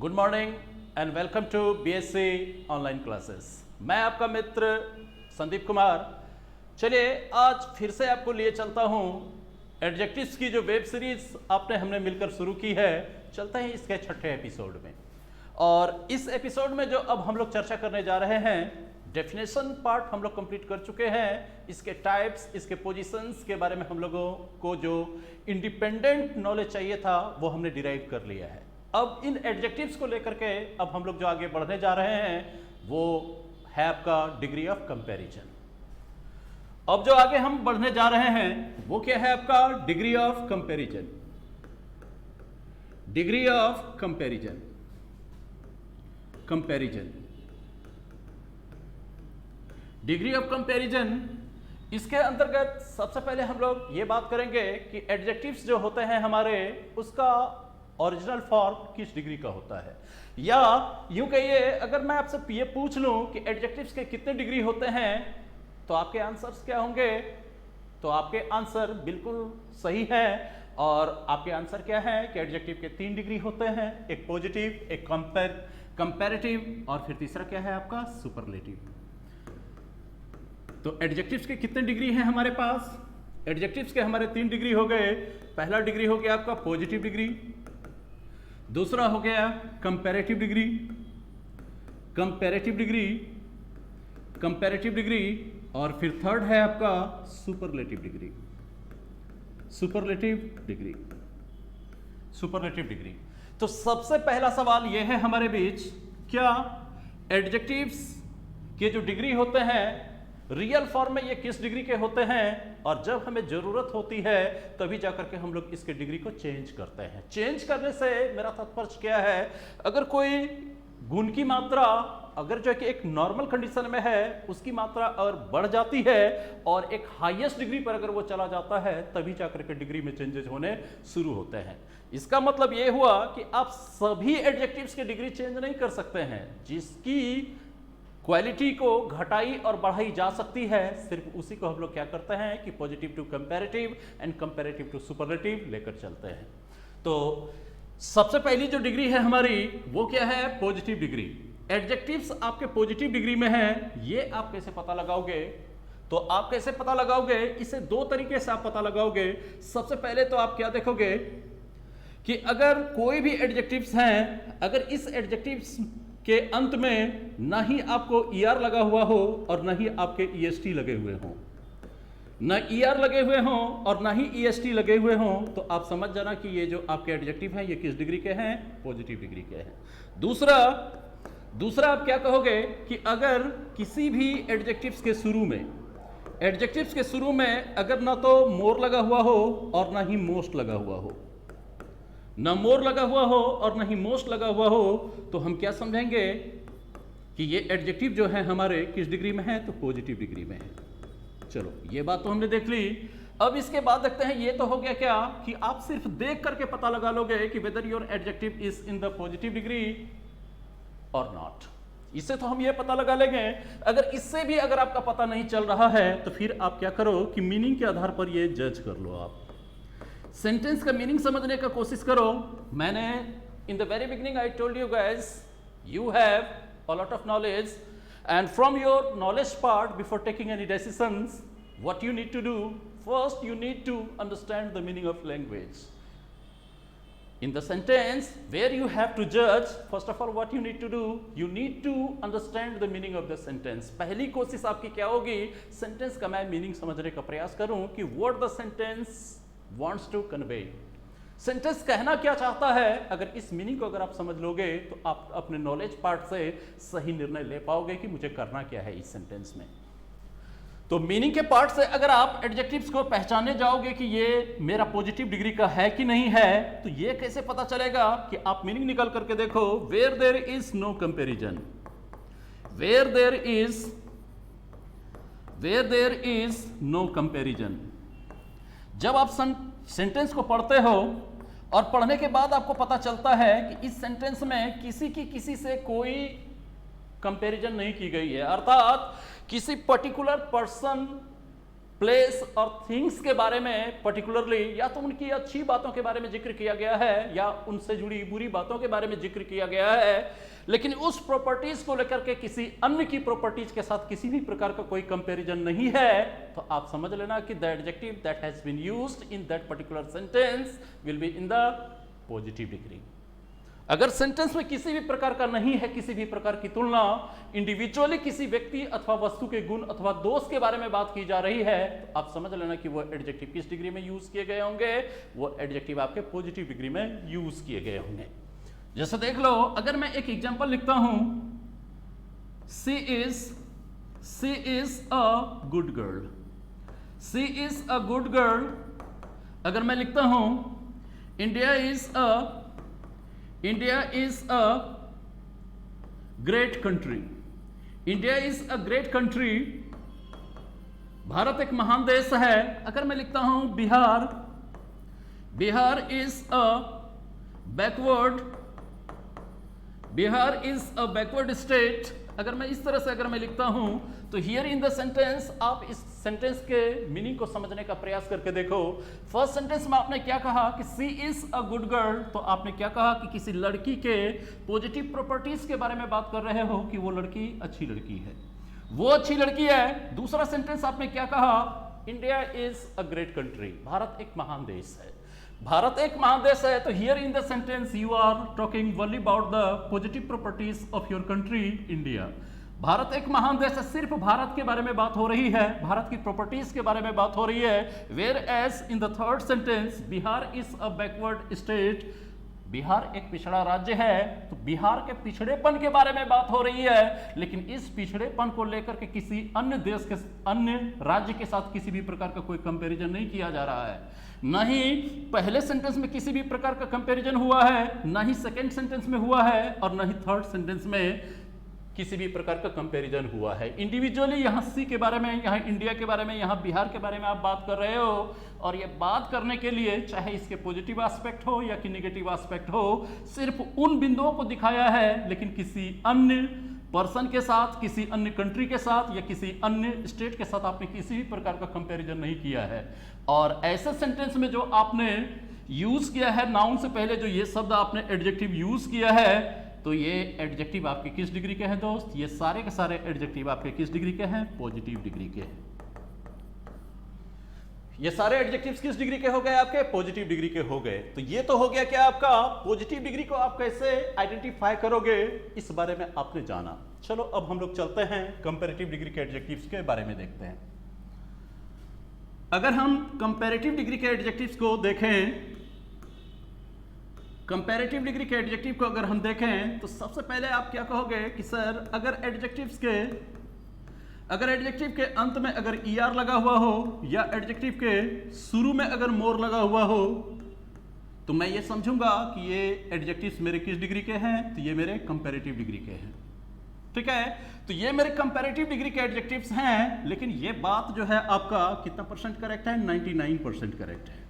Good morning and welcome to BSc online classes. मैं आपका मित्र संदीप कुमार। चलिए आज फिर से आपको लिए चलता हूँ एडजेक्टिव्स की जो वेब सीरीज हमने मिलकर शुरू की है। चलते हैं इसके छठे एपिसोड में, और इस एपिसोड में जो अब हम लोग चर्चा करने जा रहे हैं, डेफिनेशन पार्ट हम लोग कंप्लीट कर चुके हैं। इसके टाइप्स, इसके पोजीशंस के बारे में हम लोगों को जो इंडिपेंडेंट नॉलेज चाहिए था वो हमने डिराइव कर लिया है। अब इन एडजेक्टिव्स को लेकर के अब हम लोग जो आगे बढ़ने जा रहे हैं वो है आपका डिग्री ऑफ कंपैरिजन। अब जो आगे हम बढ़ने जा रहे हैं वो क्या है आपका degree of comparison. Degree of comparison, comparison, degree of comparison. इसके अंतर्गत सबसे पहले हम लोग ये बात करेंगे कि एडजेक्टिव्स जो होते हैं हमारे, उसका ओरिजिनल फॉर्म किस डिग्री का होता है। या यूं कहिए, अगर मैं आपसे ये पूछ लूं कि एडजेक्टिव्स के कितने डिग्री होते हैं तो आपके आंसर्स क्या होंगे? तो आपके आंसर बिल्कुल सही है। और आपके आंसर क्या है कि एडजेक्टिव के 3 डिग्री होते हैं, एक पॉजिटिव, एक कंपैरेटिव और फिर तीसरा क्या है आपका सुपरलेटिव। तो एडजेक्टिव्स के कितने डिग्री हैं हमारे पास? एडजेक्टिव्स के हमारे 3 डिग्री हो गए। पहला डिग्री हो गया आपका पॉजिटिव डिग्री, दूसरा हो गया comparative degree, comparative degree, comparative degree, और फिर थर्ड है आपका superlative degree, superlative degree, superlative degree. तो सबसे पहला सवाल यह है हमारे बीच, क्या एडजेक्टिव्स के जो डिग्री होते हैं रियल फॉर्म में ये किस डिग्री के होते हैं, और जब हमें जरूरत होती है तभी जाकर के हम लोग इसके डिग्री को चेंज करते हैं। चेंज करने से मेरा तात्पर्य क्या है, अगर कोई गुण की मात्रा अगर जो कि एक नॉर्मल कंडीशन में है उसकी मात्रा और बढ़ जाती है और एक हाईएस्ट डिग्री पर अगर वो चला जाता है तभी जाकर के डिग्री में चेंजेस होने शुरू होते हैं। इसका मतलब ये हुआ कि आप सभी एडजेक्टिव्स की डिग्री चेंज नहीं कर सकते हैं। जिसकी क्वालिटी को घटाई और बढ़ाई जा सकती है, सिर्फ उसी को हम लोग क्या करते हैं कि positive to comparative and comparative to superlative लेकर चलते हैं। तो सबसे पहली जो डिग्री है हमारी वो क्या है? Positive degree. एडजेक्टिव्स आपके पॉजिटिव डिग्री में हैं, ये आप कैसे पता लगाओगे? तो आप कैसे पता लगाओगे? इसे 2 तरीके से आप पता लगाओगे। सबसे पहले तो आप क्या देखोगे कि अगर कोई भी एडजेक्टिव्स हैं, अगर इस एडजेक्टिव्स के अंत में ना ही आपको ER लगा हुआ हो और ना ही आपके EST लगे हुए हों, ना ER लगे हुए हों और ना ही EST लगे हुए हों, तो आप समझ जाना कि ये जो आपके एडजेक्टिव हैं ये किस डिग्री के हैं? पॉजिटिव डिग्री के हैं। दूसरा आप क्या कहोगे कि अगर किसी भी एडजेक्टिव्स के शुरू में अगर ना तो मोर लगा हुआ हो और ना ही मोस्ट लगा हुआ हो, ना मोर लगा हुआ हो और ना ही मोस्ट लगा हुआ हो, तो हम क्या समझेंगे कि ये एडजेक्टिव जो है हमारे किस डिग्री में है? तो पॉजिटिव डिग्री में है। चलो ये बात तो हमने देख ली। अब इसके बाद देखते हैं, ये तो हो गया क्या कि आप सिर्फ देख करके पता लगा लोगे कि whether your adjective is in the positive degree और नॉट। इससे तो हम ये पता लगा लेंगे। अगर इससे भी अगर आपका पता नहीं चल रहा है तो फिर आप क्या करो कि मीनिंग के आधार पर ये जज कर लो। आप सेंटेंस का मीनिंग समझने का कोशिश करो। मैंने in the very beginning I told you guys, you have a lot of knowledge and from your knowledge part, before taking any decisions, what you need to do, first you need to understand the meaning of language. In the sentence where you have to judge, first of all what you need to do, you need to understand the meaning of the sentence. पहली कोशिश आपकी क्या होगी? Sentence का मैं meaning समझने का प्रयास करूं कि what the sentence wants to convey. Sentence कहना क्या चाहता है? अगर इस मीनिंग को अगर आप समझ लोगे तो आप अपने नॉलेज पार्ट से सही निर्णय ले पाओगे कि मुझे करना क्या है इस सेंटेंस में। तो मीनिंग के पार्ट से अगर आप एडजेक्टिव्स को पहचाने जाओगे कि ये मेरा पॉजिटिव डिग्री का है कि नहीं है, तो ये कैसे पता चलेगा कि आप मीनिंग निकाल करके देखो। Where there is no comparison, where there is no comparison. जब आप सेंटेंस को पढ़ते हो और पढ़ने के बाद आपको पता चलता है कि इस सेंटेंस में किसी से कोई कंपैरिजन नहीं की गई है, अर्थात किसी पर्टिकुलर पर्सन प्लेस और थिंग्स के बारे में पर्टिकुलरली या तो उनकी अच्छी बातों के बारे में जिक्र किया गया है या उनसे जुड़ी बुरी बातों के बारे में जिक्र किया गया है, लेकिन उस प्रॉपर्टीज को लेकर के किसी अन्य की प्रॉपर्टीज के साथ किसी भी प्रकार का कोई कंपैरिजन नहीं है, तो आप समझ लेना कि the adjective that has been used in that particular sentence will be in the positive degree. अगर सेंटेंस में किसी भी प्रकार का नहीं है, किसी भी प्रकार की तुलना, इंडिविजुअली किसी व्यक्ति अथवा वस्तु के गुण अथवा दोष के बारे में बात की जा रही है, तो आप समझ लेना कि वो एडजेक्टिव किस डिग्री में यूज किए गए होंगे, वो एडजेक्टिव आपके पॉजिटिव डिग्री में यूज किए गए होंगे। जैसे देख लो, अगर मैं एक एग्जांपल लिखता हूं, she is a good girl, she is a good girl. अगर मैं लिखता हूं India is a great country, India is a great country, Bharat एक महान देश है। अगर मैं लिखता हूं Bihar is a backward state, अगर मैं इस तरह से अगर मैं लिखता हूं, तो हियर इन द सेंटेंस आप इस सेंटेंस के मीनिंग को समझने का प्रयास करके देखो। फर्स्ट सेंटेंस में आपने क्या कहा कि she is a good girl, तो आपने क्या कहा कि किसी लड़की के पॉजिटिव प्रॉपर्टीज के बारे में बात कर रहे हो कि वो लड़की अच्छी लड़की है, वो अच्छी लड़की है। दूसरा सेंटेंस आपने क्या कहा, India is a great country, Bharat एक महान देश है, भारत एक महान देश है। तो here in the sentence you are talking only about the positive properties of your country India. Bharat एक महान देश है, सिर्फ भारत के बारे में बात हो रही है, भारत की प्रॉपर्टीज के बारे में बात हो रही है। Whereas in the third sentence Bihar is a backward state, Bihar एक पिछड़ा राज्य है, तो बिहार के पिछड़ेपन के बारे में बात हो रही है, लेकिन इस पिछड़ेपन को लेकर के किसी अन्य देश के अन्य राज्य के साथ किसी भी प्रकार का कोई कंपैरिजन नहीं किया जा रहा है। ना ही पहले सेंटेंस में किसी भी प्रकार का कंपैरिजन हुआ है, ना ही सेकंड सेंटेंस में हुआ है, और ना ही थर्ड सेंटेंस में किसी भी प्रकार का कंपैरिजन हुआ है। इंडिविजुअली यहाँ सी के बारे में, यहाँ इंडिया के बारे में, यहाँ बिहार के बारे में आप बात कर रहे हो, और ये बात करने के लिए चाहे इसके पॉजिटिव एस्पेक्ट हो या कि नेगेटिव एस्पेक्ट हो, सिर्फ उन बिंदुओं को दिखाया है, लेकिन किसी अन्य पर्सन के साथ, किसी अन्य कंट्री के साथ या किसी अन्य स्टेट के साथ आपने किसी भी प्रकार का कंपैरिजन नहीं किया है। और ऐसे सेंटेंस में जो आपने यूज किया है, नाउन से पहले जो ये शब्द आपने एडजेक्टिव यूज किया है, तो ये एडजेक्टिव आपके किस डिग्री के हैं दोस्त? ये सारे के सारे एडजेक्टिव आपके किस डिग्री के हैं? पॉजिटिव डिग्री के हैं। ये सारे एडजेक्टिव्स किस डिग्री के हो गए? आपके पॉजिटिव डिग्री के हो गए। तो ये तो हो गया क्या आपका पॉजिटिव डिग्री को आप कैसे आइडेंटिफाई करोगे, इस बारे में आपने जाना। चलो अब हम लोग चलते हैं कंपैरेटिव डिग्री के एडजेक्टिव्स के बारे में देखते हैं। अगर हम कंपैरेटिव डिग्री के एडजेक्टिव्स को देखें, कंपैरेटिव डिग्री के एडजेक्टिव को अगर हम देखें, तो सबसे पहले आप क्या कहोगे कि सर अगर एडजेक्टिव के अंत में अगर ER लगा हुआ हो या एडजेक्टिव के शुरू में अगर मोर लगा हुआ हो, तो मैं ये समझूंगा कि ये एडजेक्टिव्स मेरे किस डिग्री के हैं? तो ये मेरे कंपैरेटिव डिग्री के हैं। ठीक है, तो ये मेरे कंपैरेटिव डिग्री के एडजेक्टिव्स हैं, लेकिन ये बात जो है आपका कितना परसेंट करेक्ट है? 99% करेक्ट है।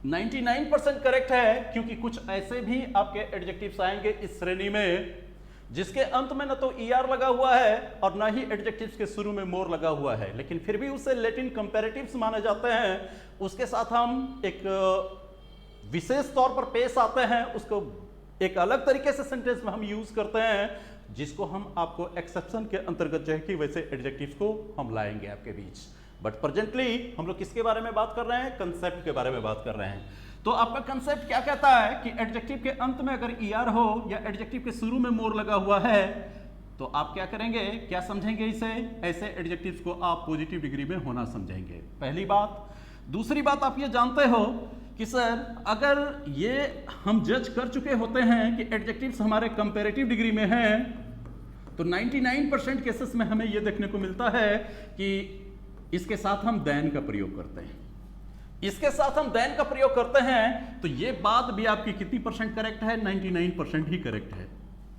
99% करेक्ट है, क्योंकि कुछ ऐसे भी आपके एडजेक्टिव्स आएंगे इस श्रेणी में जिसके अंत में न तो ER लगा हुआ है और ना ही एडजेक्टिव्स के शुरू में मोर लगा हुआ है, लेकिन फिर भी उसे लैटिन कंपैरेटिव्स माने जाते हैं। उसके साथ हम एक विशेष तौर पर पेश आते हैं, उसको एक अलग तरीके से सेंटेंस में हम यूज करते हैं, जिसको हम आपको एक्सेप्शन के अंतर्गत जो है कि वैसे एडजेक्टिव्स को हम लाएंगे आपके बीच। बट प्रेजेंटली हम लोग किसके बारे में बात कर रहे हैं? कंसेप्ट के बारे में बात कर रहे हैं। तो आपका कंसेप्ट क्या कहता है कि एडजेक्टिव के अंत में अगर ER हो या एडजेक्टिव के शुरू में मोर लगा हुआ है, तो आप क्या करेंगे, क्या समझेंगे इसे? ऐसे एडजेक्टिव्स को आप पॉजिटिव डिग्री में होना समझेंगे, पहली बात। दूसरी बात, आप ये जानते हो कि सर अगर ये हम जज कर चुके होते हैं कि एडजेक्टिव्स हमारे कंपैरेटिव डिग्री में हैं, तो 99% केसेस में हमें ये देखने को मिलता है कि इसके साथ हम देन का प्रयोग करते हैं। इसके साथ हम देन का प्रयोग करते हैं, तो ये बात भी आपकी कितनी परसेंट करेक्ट है? 99% ही करेक्ट है।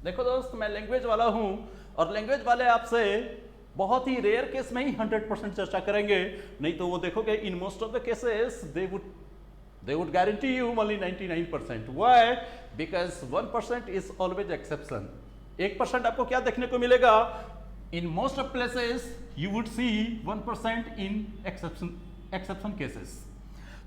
देखो दोस्त, मैं लैंग्वेज वाला हूं और लैंग्वेज वाले आपसे बहुत ही रेयर केस में ही 100% चर्चा करेंगे, नहीं तो वो देखोगे in most of the cases they would guarantee you only 99%। Why? Because 1% is always exception. 1% आपको क्या देखने को मिलेगा? in most of places you would see 1% in exception cases.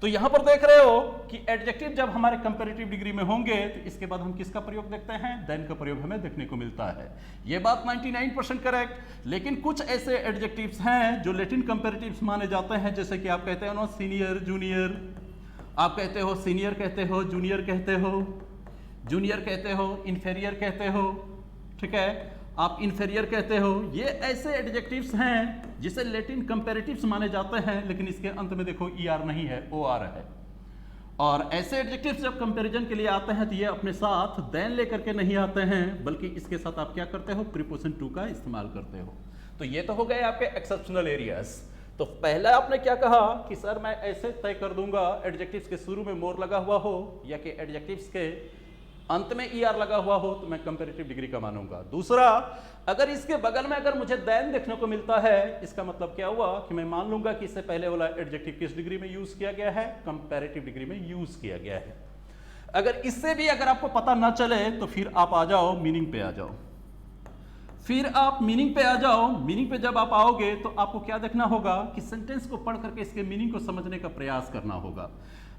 तो यहां पर देख रहे हो कि एडजेक्टिव जब हमारे कंपैरेटिव डिग्री में होंगे तो इसके बाद हम किसका प्रयोग देखते हैं, देन का प्रयोग हमें देखने को मिलता है। ये बात 99% करेक्ट, लेकिन कुछ ऐसे एडजेक्टिव्स हैं जो लेटिन कंपैरेटिव्स माने जाते हैं, जैसे कि आप कहते हो ना सीनियर जूनियर, आप कहते हो सीनियर कहते हो, जूनियर कहते हो, जूनियर कहते हो, इन्फेरियर कहते हो, ठीक है, आप इन्फेरियर कहते हो। ये ऐसे एडजेक्टिव्स हैं जिसे लेटिन कंपैरेटिव्स माने जाते हैं, लेकिन इसके अंत में देखो ER नहीं है, OR है। और ऐसे एडजेक्टिव्स जब कंपैरिजन के लिए आते हैं तो ये अपने साथ देन लेकर के नहीं आते हैं, बल्कि इसके साथ आप क्या करते हो, प्रीपोजिशन टू का इस्तेमाल करते हो। तो ये तो हो गए आपके एक्सेप्शनल एरियाज। तो पहला आपने क्या कहा कि सर मैं ऐसे तय कर दूंगा एडजेक्टिव्स के शुरू में मोर लगा हुआ हो या कि एडजेक्टिव्स के अंत में ER लगा हुआ हो तो मैं कंपैरेटिव डिग्री का मानूंगा। दूसरा, अगर इसके बगल में अगर मुझे देन देखने को मिलता है, इसका मतलब क्या हुआ कि मैं मान लूंगा कि इससे पहले वाला एडजेक्टिव किस डिग्री में यूज किया गया है, कंपैरेटिव डिग्री में यूज किया गया है। अगर इससे भी अगर आपको पता ना चले तो फिर आप आ जाओ मीनिंग पे आ जाओ, फिर आप मीनिंग पे आ जाओ। मीनिंग पे जब आप आओगे तो आपको क्या देखना होगा कि सेंटेंस को पढ़ करके इसके मीनिंग को समझने का प्रयास करना होगा।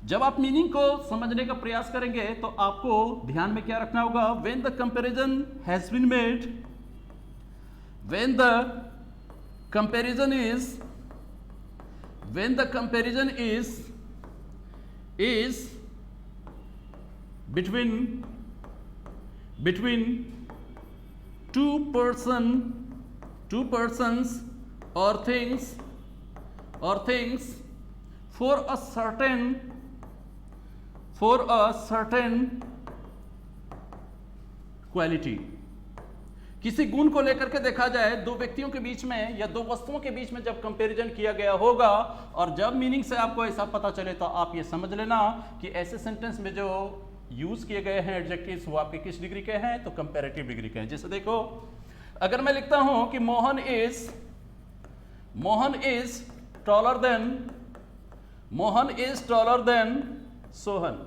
जब आप मीनिंग को समझने का प्रयास करेंगे तो आपको ध्यान में क्या रखना होगा, when the comparison has been made, when the comparison is between two persons or things for a certain quality. किसी गुण को लेकर के देखा जाए, दो व्यक्तियों के बीच में या दो वस्तुओं के बीच में जब कंपैरिजन किया गया होगा और जब मीनिंग से आपको ऐसा पता चले तो आप ये समझ लेना कि ऐसे सेंटेंस में जो यूज किए गए हैं एडजेक्टिव्स वो आपके किस डिग्री के हैं, तो कंपैरेटिव डिग्री के हैं। जैसे देखो, अगर मैं लिखता हूं कि Mohan is taller than Sohan,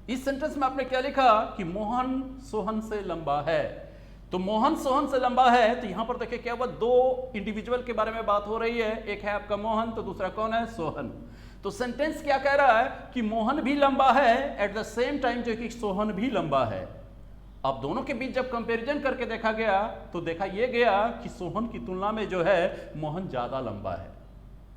इस सेंटेंस में आपने क्या लिखा कि मोहन सोहन से लंबा है। तो मोहन सोहन से लंबा है, तो यहां पर देखिए क्या हुआ, दो इंडिविजुअल के बारे में बात हो रही है, एक है आपका मोहन तो दूसरा कौन है, सोहन। तो सेंटेंस क्या कह रहा है कि मोहन भी लंबा है एट द सेम टाइम जो कि सोहन भी लंबा है। अब दोनों के बीच जब कंपैरिजन करके देखा गया तो देखा यह गया कि सोहन की तुलना में जो है मोहन ज्यादा लंबा है,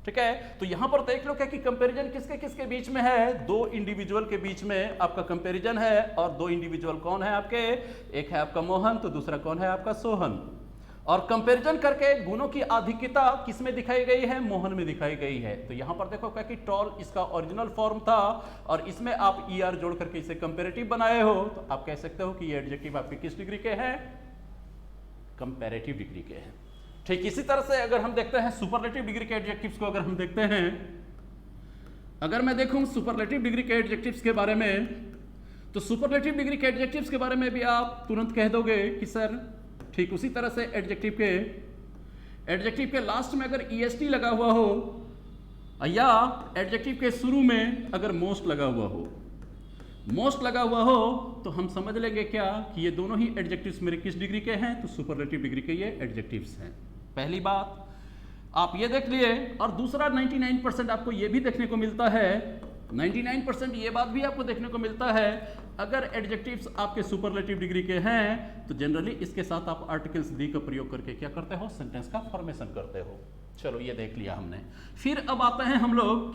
ठीक है। तो यहां पर देख लो क्या कि कंपैरिजन किसके किसके बीच में है, दो इंडिविजुअल के बीच में आपका कंपैरिजन है। और दो इंडिविजुअल कौन है आपके, एक है आपका मोहन तो दूसरा कौन है आपका सोहन। और कंपैरिजन करके गुणों की आधिक्यता किस में दिखाई गई है, मोहन में दिखाई गई है। तो यहां पर देखो क्या कि टॉल इसका ओरिजिनल फॉर्म था और इसमें आप ER जोड़ करके इसे कंपैरेटिव बनाए हो, तो आप कह सकते हो कि ये एडजेक्टिव आपके किस डिग्री के हैं, कंपैरेटिव डिग्री के हैं। ठीक इसी तरह से अगर हम देखते हैं सुपरलेटिव डिग्री के एडजेक्टिव्स को, अगर हम देखते हैं, अगर मैं देखूं सुपरलेटिव डिग्री के एडजेक्टिव्स के बारे में, तो सुपरलेटिव डिग्री के एडजेक्टिव्स के बारे में भी आप तुरंत कह दोगे कि सर ठीक उसी तरह से एडजेक्टिव के लास्ट में अगर EST लगा हुआ हो या एडजेक्टिव के शुरू में अगर मोस्ट लगा हुआ हो तो हम समझ लेंगे क्या कि ये दोनों ही एडजेक्टिव्स मेरे किस डिग्री के हैं, तो सुपरलेटिव डिग्री के ये एडजेक्टिव्स हैं। पहली बात आप ये देख लिए। और दूसरा 99% आपको ये भी देखने को मिलता है, 99% ये बात भी आपको देखने को मिलता है, अगर एडजेक्टिव्स आपके सुपरलेटिव डिग्री के हैं तो जनरली इसके साथ आप आर्टिकल्स दी का प्रयोग करके क्या करते हो, सेंटेंस का फॉर्मेशन करते हो। चलो ये देख लिया हमने। फिर अब आते हैं हम लोग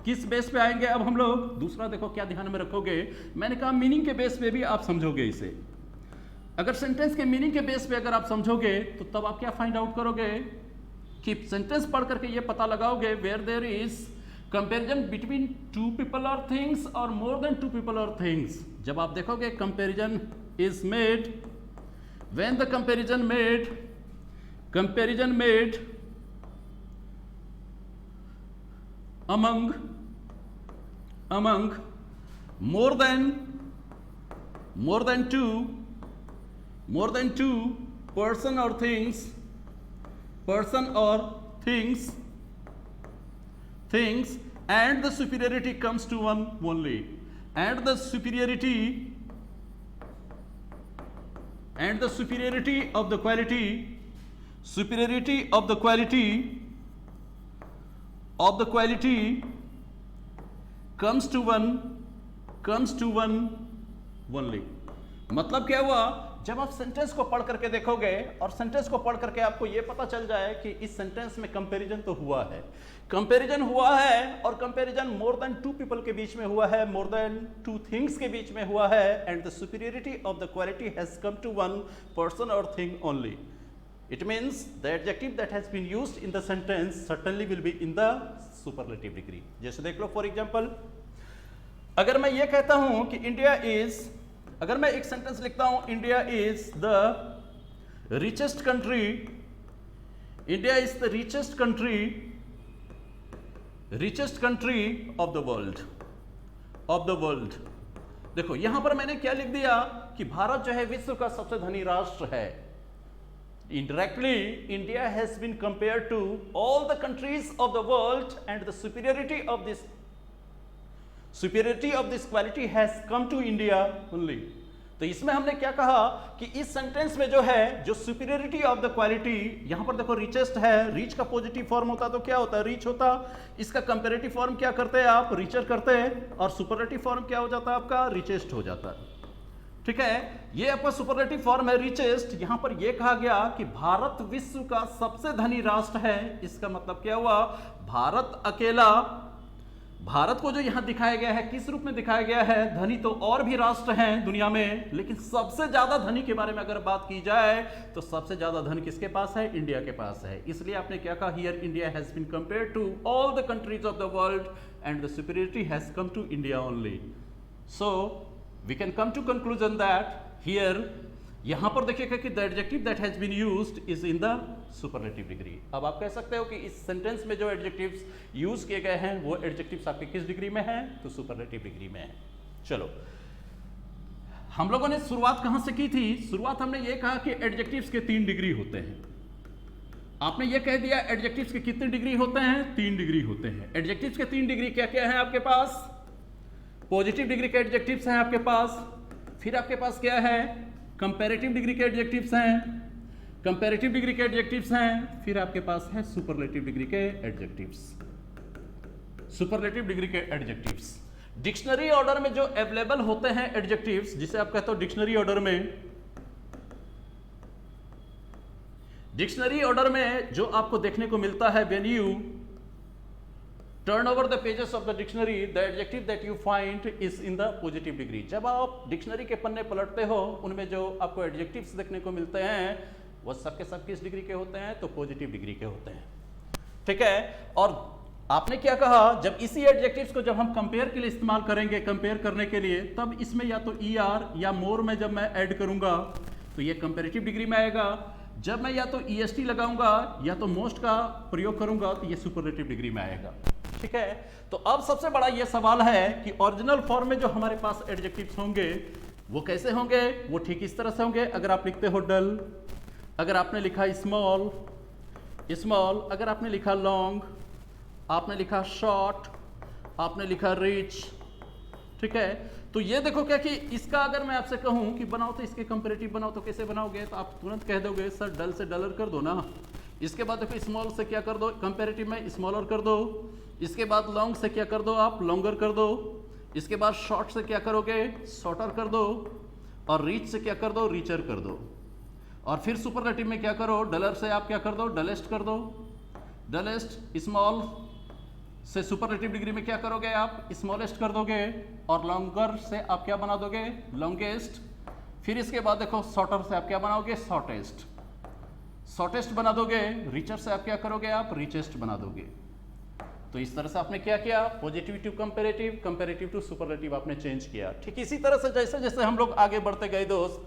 किस बेस पे आएंगे, अब हम लोग दूसरा देखो क्या ध्यान में रखोगे, मैंने कहा मीनिंग के बेस पे भी आप समझोगे इसे। अगर सेंटेंस के मीनिंग के बेस पे अगर आप समझोगे तो तब आप क्या फाइंड आउट करोगे कि सेंटेंस पढ़ करके ये पता लगाओगे where there is comparison between two people और थिंग्स और मोर देन टू पीपल और थिंग्स। जब आप देखोगे comparison is made, when the comparison made among more than two person or things and the superiority comes to one only, and the superiority of the quality superiority of the quality comes to one only। मतलब क्या हुआ, जब आप sentence को पढ़ करके देखोगे और सेंटेंस को पढ़ करके आपको यह पता चल जाए कि इस सेंटेंस में कंपैरिजन तो हुआ है, कंपैरिजन हुआ है, और comparison more than two people के बीच में हुआ है, मोर देन टू थिंग्स के बीच में हुआ है, and the superiority of the quality has come to one person और thing only. It means the adjective that has been used in the sentence certainly will be in the superlative degree। जैसे देख लो, for example अगर मैं ये कहता हूं कि India is, अगर मैं एक सेंटेंस लिखता हूं, India is the richest country, India is the richest country of the world. देखो यहां पर मैंने क्या लिख दिया कि भारत जो है विश्व का सबसे धनी राष्ट्र है। Indirectly, India has been compared to all the countries of the world, and the superiority of this quality has come to India only। तो इसमें हमने क्या कहा कि इस सेंटेंस में जो है, जो सुपीरियरिटी ऑफ द क्वालिटी, यहां पर देखो रिचेस्ट है, रिच का पॉजिटिव फॉर्म होता तो क्या होता, रिच होता, इसका कंपैरेटिव फॉर्म क्या करते हैं आप, रिचर करते हैं, और सुपरलेटिव फॉर्म क्या हो जाता आपका, रिचेस्ट हो जाता है। ठीक है, ये आपका सुपरलेटिव फॉर्म है रिचेस्ट। यहां पर यह कहा गया कि भारत विश्व का सबसे धनी राष्ट्र है। इसका मतलब क्या हुआ, भारत अकेला, भारत को जो यहां दिखाया गया है किस रूप में दिखाया गया है, धनी तो और भी राष्ट्र हैं दुनिया में, लेकिन सबसे ज्यादा धनी के बारे में अगर बात की जाए तो सबसे ज्यादा धन किसके पास है, इंडिया के पास है। इसलिए आपने क्या कहा, here India has been compared to all the countries of the world and the superiority has come to India only. So we can come to conclusion that here, यहां पर देखिएगा कि the adjective that has been used is in the superlative degree। अब आप कह सकते हो कि इस सेंटेंस में जो एडजेक्टिव्स यूज किए गए हैं वो एडजेक्टिव्स आपके किस डिग्री में हैं, तो सुपरलेटिव डिग्री में है। चलो, हम लोगों ने शुरुआत कहां से की थी, शुरुआत हमने ये कहा कि एडजेक्टिव्स के 3 डिग्री होते हैं। आपने ये कह दिया एडजेक्टिव्स के कितने डिग्री होते हैं, 3 डिग्री होते हैं। एडजेक्टिव्स के 3 डिग्री क्या क्या है आपके पास, पॉजिटिव डिग्री के एडजेक्टिव्स हैं आपके पास, फिर आपके पास क्या है, कंपैरेटिव डिग्री के एडजेक्टिव्स हैं, कंपैरेटिव डिग्री के एडजेक्टिव्स हैं, फिर आपके पास है सुपरलेटिव डिग्री के एडजेक्टिव्स। सुपरलेटिव डिग्री के एडजेक्टिव्स डिक्शनरी ऑर्डर में जो अवेलेबल होते हैं एडजेक्टिव्स, जिसे आप कहते हो डिक्शनरी ऑर्डर में जो आपको देखने को मिलता है, when you turn over the pages of the dictionary, the adjective that you find is in the positive degree। जब आप डिक्शनरी के पन्ने पलटते हो, उनमें जो आपको एडजेक्टिव्स देखने को मिलते हैं वो सबके सब किस डिग्री के होते हैं, तो पॉजिटिव डिग्री के होते हैं। ठीक है, और आपने क्या कहा, जब इसी एडजेक्टिव्स को जब हम कंपेयर के लिए इस्तेमाल करेंगे, कंपेयर करने के लिए, तब इसमें या तो ER या मोर में जब मैं ऐड करूंगा तो ये कंपेरेटिव डिग्री में आएगा। जब मैं या तो EST लगाऊंगा या तो मोस्ट का प्रयोग करूंगा तो ये सुपरलेटिव डिग्री में आएगा। ठीक है, तो अब सबसे बड़ा ये सवाल है कि ओरिजिनल फॉर्म में जो हमारे पास एडजेक्टिव्स होंगे वो कैसे होंगे, वो ठीक इस तरह से होंगे। अगर आप लिखते हो डल, अगर आपने लिखा स्मॉल, अगर आपने लिखा लॉन्ग, आपने लिखा शॉर्ट, आपने लिखा रिच। ठीक है, तो ये देखो क्या कि इसका अगर मैं आपसे कहूं कि बनाओ तो इसके कंपैरेटिव बनाओ तो कैसे बनाओगे, तो आप तुरंत कह दोगे सर डल से डलर कर दो ना। इसके बाद देखो स्मॉल से क्या कर दो, कंपैरेटिव में स्मॉलर कर दो। इसके बाद लॉन्ग से क्या कर दो, आप लॉन्गर कर दो। इसके बाद शॉर्ट से क्या करोगे, शॉर्टर कर दो। और रीच से क्या कर दो, रीचर कर दो। और फिर सुपरलेटिव में क्या करो, डलर से आप क्या कर दो, डलेस्ट कर दो। डलेस्ट, स्मॉल से सुपरलेटिव डिग्री में क्या करोगे आप, स्मॉलेस्ट कर दोगे। और लॉन्गर से आप क्या बना दोगे, लॉन्गेस्ट। फिर इसके बाद देखो शॉर्टर से आप क्या बनाओगे, शॉर्टेस्ट। शॉर्टेस्ट बना दोगे। रिचर से आप क्या करोगे, आप रिचेस्ट बना दोगे। तो इस तरह से आपने क्या किया, positive to comparative, comparative to superlative आपने चेंज किया। ठीक इसी तरह से जैसे जैसे हम लोग आगे बढ़ते गए दोस्त,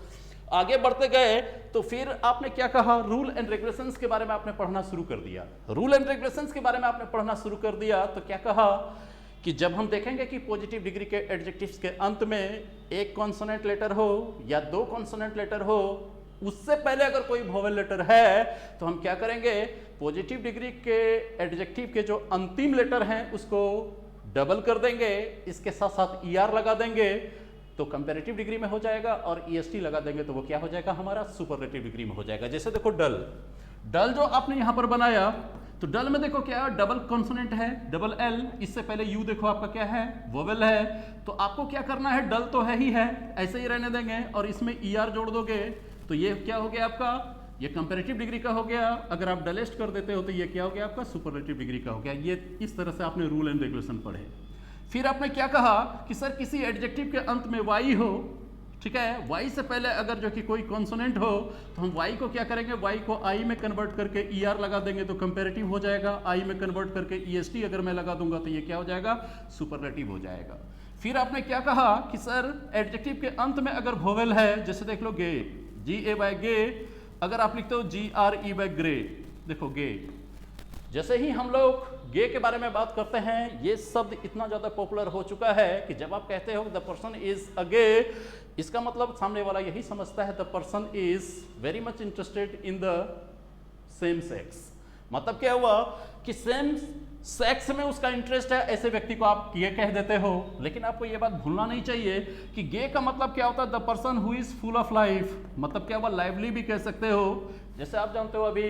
आगे बढ़ते गए तो फिर आपने क्या कहा, रूल एंड रेगुलेशंस के बारे में आपने पढ़ना शुरू कर दिया। रूल एंड रेगुलेशंस के बारे में आपने पढ़ना शुरू कर दिया तो क्या कहा कि जब हम देखेंगे कि पॉजिटिव डिग्री के एडजेक्टिव्स के अंत में एक कॉन्सोनेंट लेटर हो या 2 कॉन्सोनेंट लेटर हो, उससे पहले अगर कोई वोवेल लेटर है तो हम क्या करेंगे, पॉजिटिव डिग्री के एडजेक्टिव के जो अंतिम लेटर हैं उसको डबल कर देंगे, इसके साथ साथ ER लगा देंगे तो कंपैरेटिव डिग्री में हो जाएगा, और EST लगा देंगे तो वो क्या हो जाएगा, हमारा सुपरलेटिव डिग्री में हो जाएगा। जैसे देखो डल, डल जो आपने यहां पर बनाया, तो डल में देखो क्या है, डबल कॉन्सोनेंट है, डबल एल, इससे पहले यू देखो आपका क्या है, वोवेल है। तो आपको क्या करना है, डल तो है ही है, ऐसे ही रहने देंगे और इसमें ई आर जोड़ दोगे तो ये क्या हो गया आपका, ये कंपैरेटिव डिग्री का हो गया। अगर आप डलेस्ट कर देते हो तो ये क्या हो गया आपका, सुपरलेटिव डिग्री का हो गया। ये इस तरह से आपने रूल एंड रेगुलेशन पढ़े। फिर आपने क्या कहा कि सर किसी एडजेक्टिव के अंत में वाई हो, ठीक है, वाई से पहले अगर जो कि कोई कॉन्सोनेंट हो तो हम वाई को क्या करेंगे, वाई को आई में कन्वर्ट करके ई आर लगा देंगे तो कंपैरेटिव हो जाएगा। आई में कन्वर्ट करके ई एस टी अगर मैं लगा दूंगा तो ये क्या हो जाएगा, सुपरलेटिव हो जाएगा। फिर आपने क्या कहा कि सर एडजेक्टिव के अंत में अगर वोवेल है, जैसे देख लो गे, जी ए बाय गे, अगर आप लिखते हो जी आर ई बाय ग्रे, देखो गे, जैसे ही हम लोग गे के बारे में बात करते हैं, ये शब्द इतना ज्यादा पॉपुलर हो चुका है कि जब आप कहते हो द पर्सन इज अ गे, इसका मतलब सामने वाला यही समझता है the person is very much interested in the same sex. मतलब क्या हुआ कि सेम सेक्स में उसका इंटरेस्ट है, ऐसे व्यक्ति को आप ये कह देते हो। लेकिन आपको ये बात भूलना नहीं चाहिए कि गे का मतलब क्या होता है, the person who is full of life. मतलब क्या हुआ, लाइवली भी कह सकते हो। जैसे आप जानते हो अभी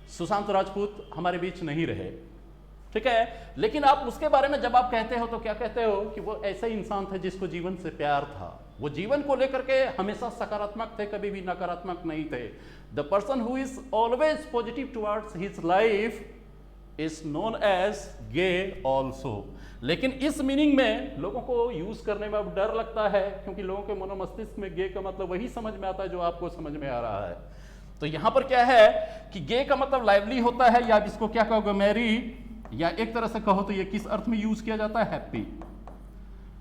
सुशांत राजपूत हमारे बीच नहीं रहे, ठीक है, लेकिन आप उसके बारे में जब आप कहते हो तो क्या कहते हो कि वो ऐसा इंसान था जिसको जीवन से प्यार था, वो जीवन को लेकर के हमेशा सकारात्मक थे, कभी भी नकारात्मक नहीं थे। The person who is always positive towards his life is known as gay also. लेकिन इस मीनिंग में लोगों को यूज करने में अब डर लगता है, क्योंकि लोगों के मनोमस्तिष्क में गे का मतलब वही समझ में आता है जो आपको समझ में आ रहा है। तो यहां पर क्या है कि गे का मतलब लाइवली होता है, या इसको क्या कहोगे, मैरी, या एक तरह से कहो तो ये किस अर्थ में यूज किया जाता है, हैप्पी,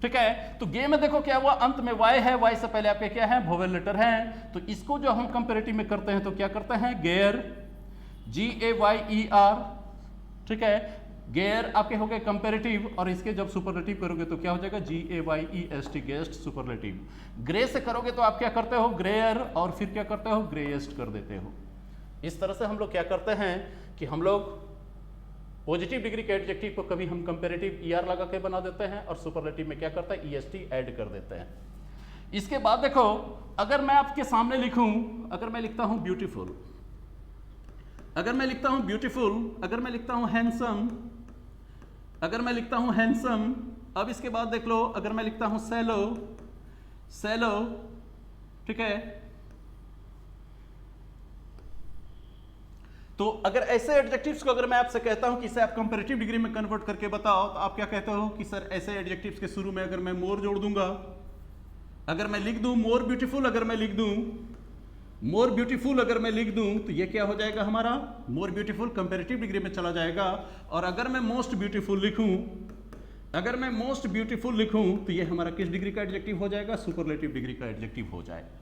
ठीक है। तो गे में देखो क्या हुआ, अंत में वाई है, वाई से पहले आपके क्या है, वोवेल लेटर हैं। तो इसको जो हम कंपैरेटिव में करते हैं तो क्या करते हैं, gear, ji A Y E R, ठीक है, गेयर आपके हो गए कंपैरेटिव, और इसके जब सुपरलेटिव करोगे तो क्या हो जाएगा, G A Y E S T, gayest, superlative. Grey से करोगे तो आप क्या करते हो, ग्रेयर, और फिर क्या करते हो, ग्रेएस्ट कर देते हो। इस तरह से हम लोग क्या करते हैं कि हम लोग पॉजिटिव डिग्री के एडजेक्टिव को कभी हम कंपैरेटिव ई आर लगा के बना देते हैं, और सुपरलेटिव में क्या करता है, ई एस टी ऐड कर देते हैं। इसके बाद देखो, अगर मैं आपके सामने लिखूं, अगर मैं लिखता हूं ब्यूटीफुल, अगर मैं लिखता हूं ब्यूटीफुल, अगर मैं लिखता हूं हैंडसम, अगर मैं लिखता हूं हैंडसम, अब इसके बाद देख लो, अगर मैं लिखता हूं सैलो, सैलो, ठीक है, तो अगर ऐसे एडजेक्टिव्स को अगर मैं आपसे कहता हूं कि इसे आप कंपैरेटिव डिग्री में कन्वर्ट करके बताओ, तो आप क्या कहते हो कि सर ऐसे एडजेक्टिव्स के शुरू में अगर मैं मोर जोड़ दूंगा, अगर मैं लिख दूं मोर ब्यूटीफुल, अगर मैं लिख दूं मोर ब्यूटीफुल, अगर मैं लिख दूं तो ये क्या हो जाएगा हमारा, मोर ब्यूटीफुल कंपैरेटिव डिग्री में चला जाएगा। और अगर मैं मोस्ट ब्यूटीफुल लिखूं, अगर मैं मोस्ट ब्यूटीफुल लिखूं तो ये हमारा किस डिग्री का एडजेक्टिव हो जाएगा, सुपरलेटिव डिग्री का एडजेक्टिव हो जाएगा।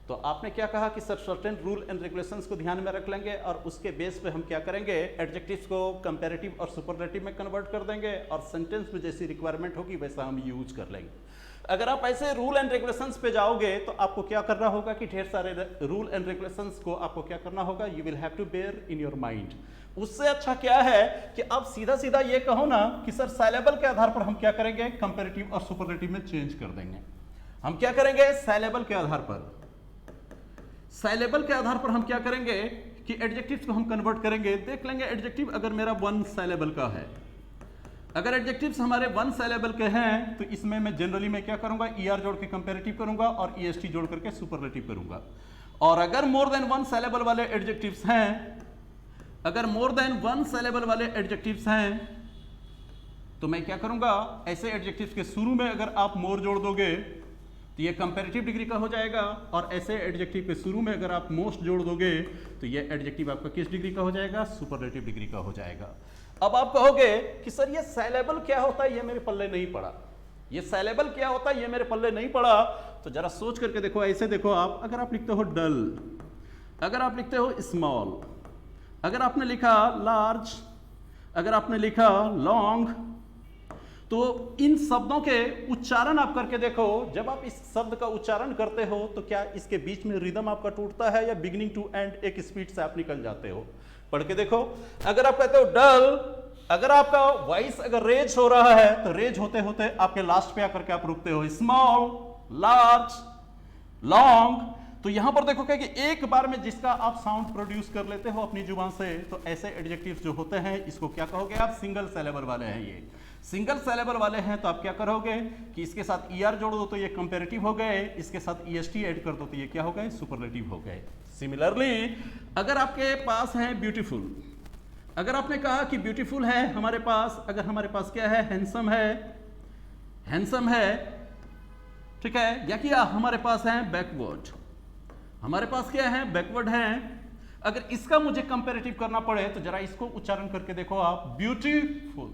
तो आपने क्या कहा कि sir certain rule and regulations को ध्यान में रख लेंगे, और उसके बेस पे हम क्या करेंगे, एडजेक्टिव्स को कंपैरेटिव और सुपरलेटिव में कन्वर्ट कर देंगे, और सेंटेंस में जैसी रिक्वायरमेंट होगी वैसा हम यूज कर लेंगे। अगर आप ऐसे रूल एंड रेगुलेशंस पे जाओगे तो आपको क्या करना होगा कि ढेर सारे रूल एंड रेगुलेशंस को आपको क्या करना होगा, you will have to bear in your mind. उससे अच्छा क्या है कि आप सीधा सीधा ये कहो ना कि सर साइलेबल के आधार पर हम क्या करेंगे, कंपैरेटिव और सुपरलेटिव में चेंज कर देंगे। हम क्या करेंगे, साइलेबल के आधार पर, साइलेबल के आधार पर हम क्या करेंगे कि एडजेक्टिव्स को हम कन्वर्ट करेंगे। देख लेंगे एडजेक्टिव अगर मेरा वन साइलेबल का है, अगर एडजेक्टिव्स हमारे वन साइलेबल के हैं तो इसमें मैं जनरली मैं क्या करूंगा, ई आर जोड़ के कंपैरेटिव करूंगा और ई एस टी जोड़ करके सुपरलेटिव करूंगा। और अगर मोर देन वन साइलेबल वाले एडजेक्टिव्स हैं, अगर मोर देन वन साइलेबल वाले एडजेक्टिव्स हैं तो मैं क्या करूंगा, ऐसे एडजेक्टिव्स के शुरू में अगर आप मोर जोड़ दोगे तो ये कंपैरेटिव डिग्री का हो जाएगा, और ऐसे एडजेक्टिव के शुरू में अगर आप मोस्ट जोड़ दोगे तो ये एडजेक्टिव आपका किस डिग्री का हो जाएगा, सुपरलेटिव डिग्री का हो जाएगा। अब आप कहोगे कि सर ये साइलेबल क्या होता है, ये मेरे पल्ले नहीं पड़ा, ये साइलेबल क्या होता है, ये मेरे पल्ले नहीं पड़ा। तो जरा सोच करके देखो, ऐसे देखो आप, अगर आप लिखते हो डल, अगर आप लिखते हो स्मॉल, अगर आपने लिखा लार्ज, अगर आपने लिखा लॉन्ग, तो इन शब्दों के उच्चारण आप करके देखो। जब आप इस शब्द का उच्चारण करते हो तो क्या इसके बीच में रिदम आपका टूटता है, या बिगिनिंग टू एंड एक स्पीड से आप निकल जाते हो। पढ़ के देखो, अगर आप कहते हो डल, अगर आपका वॉइस अगर रेज हो रहा है तो रेज होते होते आपके लास्ट पे आकर के आप रुकते हो। स्मॉल, लार्ज, लॉन्ग, तो यहां पर देखो क्या कि एक बार में जिसका आप साउंड प्रोड्यूस कर लेते हो अपनी जुबान से, तो ऐसे एडजेक्टिव्स जो होते हैं इसको क्या कहोगे आप? सिंगल सिलेबल वाले हैं। ये सिंगल सिलेबल वाले हैं तो आप क्या करोगे कि इसके साथ ER जोड़ दो तो ये कंपेरेटिव हो गए, इसके साथ EST ऐड कर दो तो ये क्या हो गए? सुपरलेटिव हो गए। सिमिलरली अगर आपके पास है ब्यूटीफुल, अगर आपने कहा कि ब्यूटीफुल है हमारे पास, अगर हमारे पास क्या है? हैंडसम है, हैंडसम है, ठीक है, या कि हमारे पास है बैकवर्ड, हमारे पास क्या है? बैकवर्ड है। अगर इसका मुझे कंपैरेटिव करना पड़े तो जरा इसको उच्चारण करके देखो आप, ब्यूटीफुल।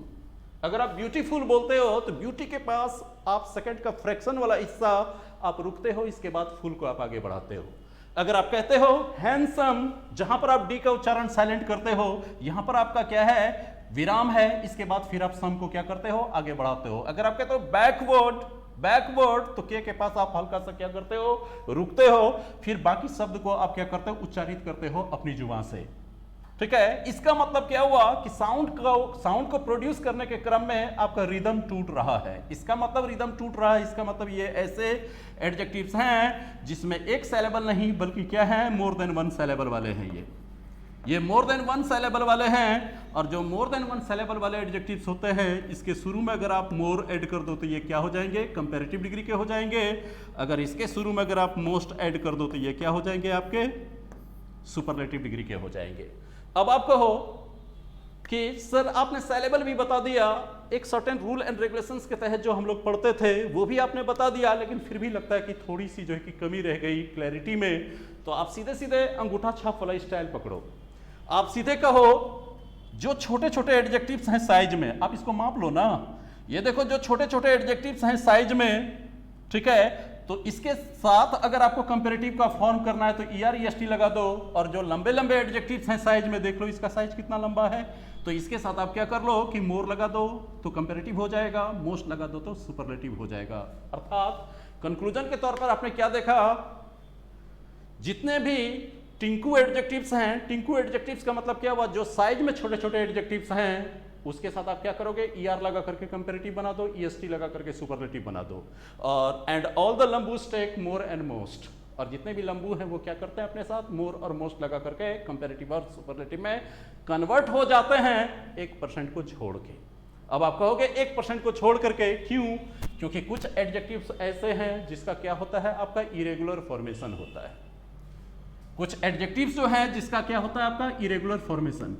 अगर आप ब्यूटीफुल बोलते हो तो ब्यूटी के पास आप सेकंड का फ्रैक्शन वाला हिस्सा आप रुकते हो, इसके बाद फुल को आप आगे बढ़ाते हो। अगर आप कहते हो हैंडसम, जहां पर आप डी का उच्चारण साइलेंट करते हो, यहां पर आपका क्या है? विराम है, इसके बाद फिर आप सम को क्या करते हो? आगे बढ़ाते हो। अगर आप कहते हो बैकवर्ड, बैकवर्ड, तो के पास आप हल्का सा क्या करते हो? रुकते हो, फिर बाकी शब्द को आप क्या करते हो? उच्चारित करते हो अपनी जुबान से, ठीक है। इसका मतलब क्या हुआ कि साउंड को प्रोड्यूस करने के क्रम में आपका रिदम टूट रहा है। इसका मतलब रिदम टूट रहा है, इसका मतलब ये ऐसे एडजेक्टिव्स हैं जिसमें एक सिलेबल नहीं बल्कि क्या है? मोर देन वन सिलेबल वाले हैं। ये मोर देन वन सिलेबल वाले हैं। और जो मोर देन वन सिलेबल वाले एडजेक्टिव्स होते हैं, इसके शुरू में अगर आप मोर ऐड कर दो तो ये क्या हो जाएंगे? कंपैरेटिव डिग्री के हो जाएंगे। अगर इसके शुरू में अगर आप मोस्ट ऐड कर दो तो ये क्या हो जाएंगे? आपके सुपरलेटिव डिग्री के हो जाएंगे। अब आप कहो कि सर आपने सिलेबल भी बता दिया, एक सर्टेन रूल एंड रेगुलेशंस के तहत जो हम लोग पढ़ते थे वो भी आपने बता दिया, लेकिन फिर भी लगता है कि थोड़ी सी जो है कि कमी रह गई क्लैरिटी में। तो आप सीधे सीधे अंगूठा छाप वाला स्टाइल पकड़ो। आप सीधे कहो जो छोटे छोटे एडजेक्टिव्स हैं साइज में, आप इसको माप लो ना। ये देखो जो छोटे छोटे एडजेक्टिव्स हैं साइज में, ठीक है, तो इसके साथ अगर आपको कंपैरेटिव का फॉर्म करना है तो ER EST लगा दो। और जो लंबे लंबे एडजेक्टिव्स हैं साइज में, देख लो इसका साइज कितना लंबा है, तो इसके साथ आप क्या कर लो कि मोर लगा दो तो कंपैरेटिव हो जाएगा, मोस्ट लगा दो तो सुपरलेटिव हो जाएगा। अर्थात कंक्लूजन के तौर पर आपने क्या देखा? जितने भी टिंकू एडजेक्टिव्स हैं, टिंकू एडजेक्टिव्स का मतलब क्या हुआ? जो साइज में छोटे छोटे एडजेक्टिव्स हैं उसके साथ आप क्या करोगे? ER लगा करके कंपैरेटिव बना दो, EST लगा करके सुपरलेटिव बना दो। और एंड ऑल द लंबूस टेक मोर एंड मोस्ट, और जितने भी लंबू हैं वो क्या करते हैं? अपने साथ मोर और मोस्ट लगा करके कंपैरेटिव और सुपरलेटिव में कन्वर्ट हो जाते हैं 1% को छोड़ के। अब आप कहोगे 1% को छोड़ करके क्यों? क्योंकि कुछ एडजेक्टिव्स ऐसे हैं जिसका क्या होता है? आपका इरेगुलर फॉर्मेशन होता है। कुछ एडजेक्टिव्स जो है जिसका क्या होता है? आपका इरेगुलर फॉर्मेशन।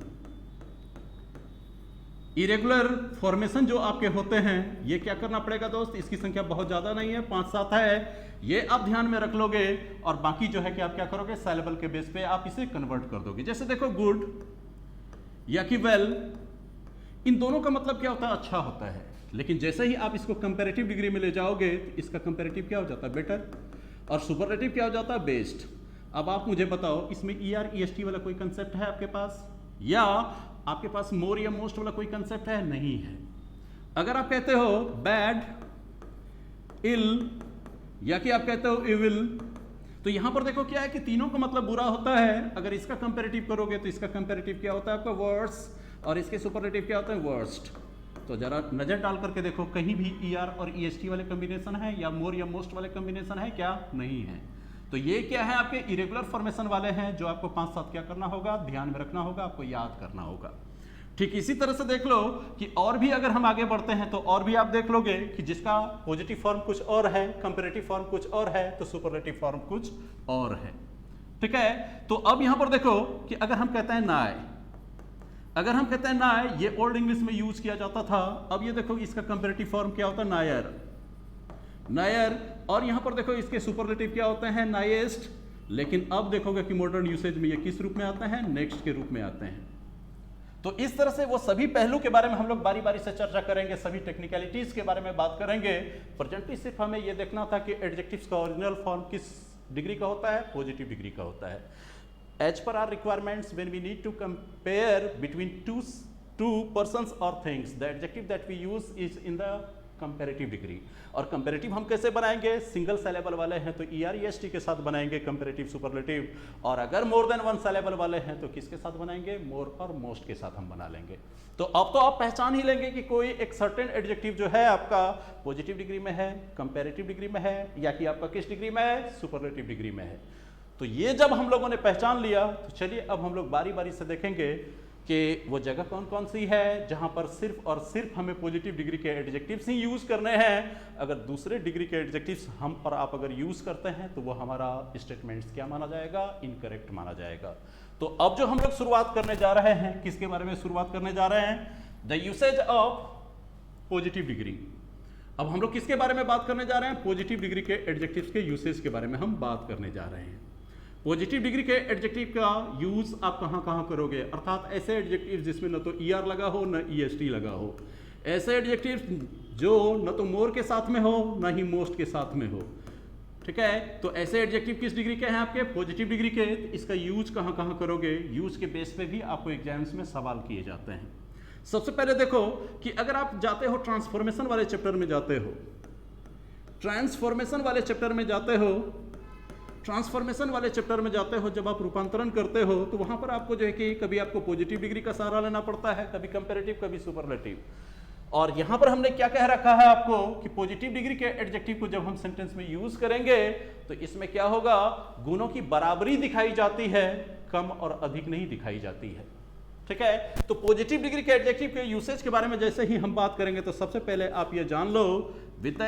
इरेगुलर फॉर्मेशन जो आपके होते हैं, ये क्या करना पड़ेगा दोस्त? इसकी संख्या बहुत ज्यादा नहीं है, 5-7 है, ये आप ध्यान में रख लोगे। और बाकी जो है कि आप क्या करोगे? सिलेबल के बेस पे आप इसे कन्वर्ट कर दोगे। जैसे देखो गुड या कि वेल, इन दोनों का मतलब क्या होता है? अच्छा होता है। लेकिन जैसे ही आप इसको कंपैरेटिव डिग्री में ले जाओगे तो इसका कंपैरेटिव क्या हो जाता है? बेटर। और सुपरलेटिव क्या हो जाता है? बेस्ट। अब आप मुझे बताओ इसमें ER EST वाला कोई कंसेप्ट है आपके पास, या आपके पास मोर या मोस्ट वाला कोई कंसेप्ट है? नहीं है। अगर आप कहते हो बैड, इल, या कि आप कहते हो इविल, तो यहां पर देखो क्या है कि तीनों का मतलब बुरा होता है। अगर इसका कंपैरेटिव करोगे तो इसका कंपैरेटिव क्या होता है? आपका वर्स, और इसके सुपरलेटिव क्या होता है? वर्स्ट। तो जरा नजर डाल करके देखो कहीं भी ER और EST वाले कॉम्बिनेशन है या मोर या मोस्ट वाले कॉम्बिनेशन है क्या? नहीं है। तो ये क्या है? आपके इरेगुलर फॉर्मेशन वाले हैं जो आपको 5-7 क्या करना होगा? ध्यान में रखना होगा, आपको याद करना होगा। ठीक इसी तरह से देख लो कि और भी अगर हम आगे बढ़ते हैं तो और भी आप देख लोगे कि जिसका पॉजिटिव फॉर्म कुछ और है, कंपैरेटिव फॉर्म कुछ और है, तो सुपरलेटिव फॉर्म कुछ और है। ठीक है, तो अब यहां पर देखो कि अगर हम कहते हैं नाय, अगर हम कहते हैं नाय, ये ओल्ड इंग्लिश में यूज किया जाता था। अब ये देखो इसका कंपैरेटिव फॉर्म क्या होता है? नायर, नायर। और यहां पर देखो इसके सुपरलेटिव क्या होते हैं? नाइएस्ट। लेकिन अब देखोगे कि मॉडर्न यूसेज में ये किस रूप में आते हैं? नेक्स्ट के रूप में आते हैं। तो इस तरह से वो सभी पहलू के बारे में हम लोग बारी बारी से चर्चा करेंगे, सभी टेक्निकलिटीज के बारे में बात करेंगे। प्रेजेंटली सिर्फ हमें ये देखना था कि एडजेक्टिव्स का ओरिजिनल फॉर्म किस डिग्री का होता है? पॉजिटिव डिग्री का होता है। As per our requirements when we need to compare between two persons और थिंग्स, the adjective that we use is in the comparative degree. और कंपैरेटिव हम कैसे बनाएंगे? सिंगल सिलेबल वाले हैं तो ER EST के साथ बनाएंगे कंपैरेटिव सुपरलेटिव, और अगर मोर देन वन सिलेबल वाले हैं तो किसके साथ बनाएंगे? मोर और मोस्ट के साथ हम बना लेंगे। तो अब तो आप पहचान ही लेंगे कि कोई एक सर्टेन एडजेक्टिव जो है आपका पॉजिटिव डिग्री में है, कंपैरेटिव डिग्री में है, या कि आपका किस डिग्री में है? सुपरलेटिव डिग्री में है। तो ये जब हम लोगों ने पहचान लिया तो चलिए अब हम लोग बारी बारी से देखेंगे कि वो जगह कौन कौन सी है जहां पर सिर्फ और सिर्फ हमें पॉजिटिव डिग्री के एडजेक्टिव्स ही यूज करने हैं। अगर दूसरे डिग्री के एडजेक्टिव्स हम और आप अगर यूज करते हैं तो वो हमारा स्टेटमेंट्स क्या माना जाएगा, इनकरेक्ट माना जाएगा। तो अब जो हम लोग शुरुआत करने जा रहे हैं, किसके बारे में शुरुआत करने जा रहे हैं, the usage of positive degree. अब हम लोग किसके बारे में बात करने जा रहे हैं, पॉजिटिव डिग्री के एडजेक्टिव्स के यूसेज के बारे में हम बात करने जा रहे हैं। पॉजिटिव डिग्री के एडजेक्टिव का यूज आप कहां कहां करोगे, अर्थात ऐसे एडजेक्टिव जिसमें न तो ER लगा हो न EST लगा हो, ऐसे एडजेक्टिव जो न तो मोर के साथ में हो न ही मोस्ट के साथ में हो, ठीक है। तो ऐसे एडजेक्टिव किस डिग्री के हैं आपके, पॉजिटिव डिग्री के। तो इसका यूज कहां कहां करोगे, यूज के बेस पे भी आपको एग्जाम्स में सवाल किए जाते हैं। सबसे पहले देखो कि अगर आप जाते हो ट्रांसफॉर्मेशन वाले चैप्टर में जाते हो, ट्रांसफॉर्मेशन वाले चैप्टर में जाते हो, ट्रांसफॉर्मेशन वाले चैप्टर में जाते हो, जब आप रूपांतरण करते हो तो वहां पर आपको जो है कि कभी आपको पॉजिटिव डिग्री का सहारा लेना पड़ता है, कभी कंपैरेटिव, कभी सुपरलेटिव। और यहां पर हमने क्या कह रखा है आपको कि पॉजिटिव डिग्री के एडजेक्टिव को जब हम सेंटेंस में यूज करेंगे तो इसमें क्या होगा, गुणों की बराबरी दिखाई जाती है, कम और अधिक नहीं दिखाई जाती है, ठीक है। तो पॉजिटिव डिग्री के एडजेक्टिव के यूसेज के बारे में जैसे ही हम बात करेंगे तो सबसे पहले आप ये जान लो, विद द